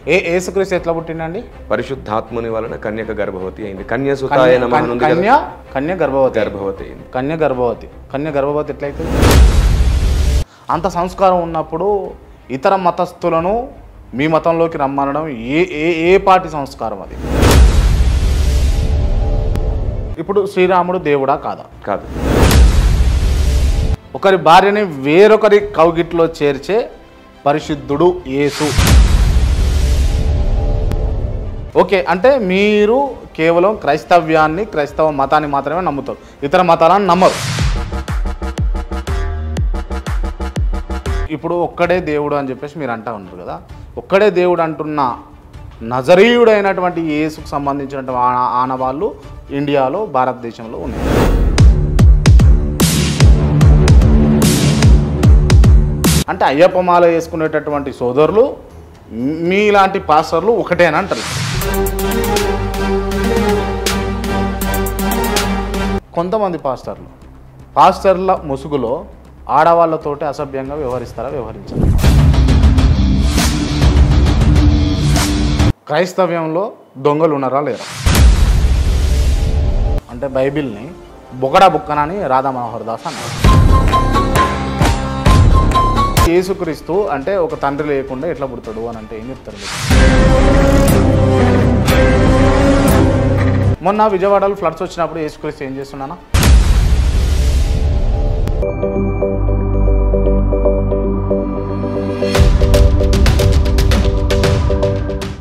యేసుక్రీస్తు ఎట్లా పుట్టిండండి? పరిశుద్ధాత్ముని వలన కన్యక గర్భవతి అయింది. కన్యసుతాయ నమః నుండి కన్య గర్భవతి అయింది. కన్య గర్భవతి ఎట్లయితుంది? అంత సంస్కారం ఉన్నప్పుడు ఇతర మతస్థులను మీ మతంలోకి రమ్మనడం ఏ పార్టీ సంస్కారం అది? ఇప్పుడు శ్రీరాముడు దేవుడా కాదా? కాదు. ఒకరి భార్యని వేరొకరి కౌగిట్లో చేర్చే పరిశుద్ధుడు యేసు. ఓకే, అంటే మీరు కేవలం క్రైస్తవ మతాన్ని మాత్రమే నమ్ముతారు, ఇతర మతాలను నమ్మరు. ఇప్పుడు ఒక్కడే దేవుడు అని చెప్పేసి మీరు అంటూ ఉంటారు కదా, ఒక్కడే దేవుడు అంటున్న నజరీయుడైనటువంటి యేసుకు సంబంధించినటువంటి ఆనవాళ్ళు ఇండియాలో, భారతదేశంలో ఉన్నాయి. అంటే అయ్యప్ప మాల వేసుకునేటటువంటి సోదరులు మీలాంటి పాస్టర్లు ఒకటేనా అంటారు. కొంతమంది పాస్టర్ల ముసుగులో ఆడవాళ్ళతోటి అసభ్యంగా వ్యవహరించారు. క్రైస్తవ్యంలో దొంగలు ఉన్నారా లేరా? అంటే బైబిల్ని బొగడా బుక్కనని రాధా మనోహర్ దాస్ అన్నారు. యేసుక్రీస్తు అంటే ఒక తండ్రి లేకుండా ఎట్లా పుడతాడు అని అంటే ఏం చెప్తారు? మొన్న విజయవాడలో ఫ్లడ్స్ వచ్చినప్పుడు యేసుక్రీస్తు ఏం చేస్తున్నానా?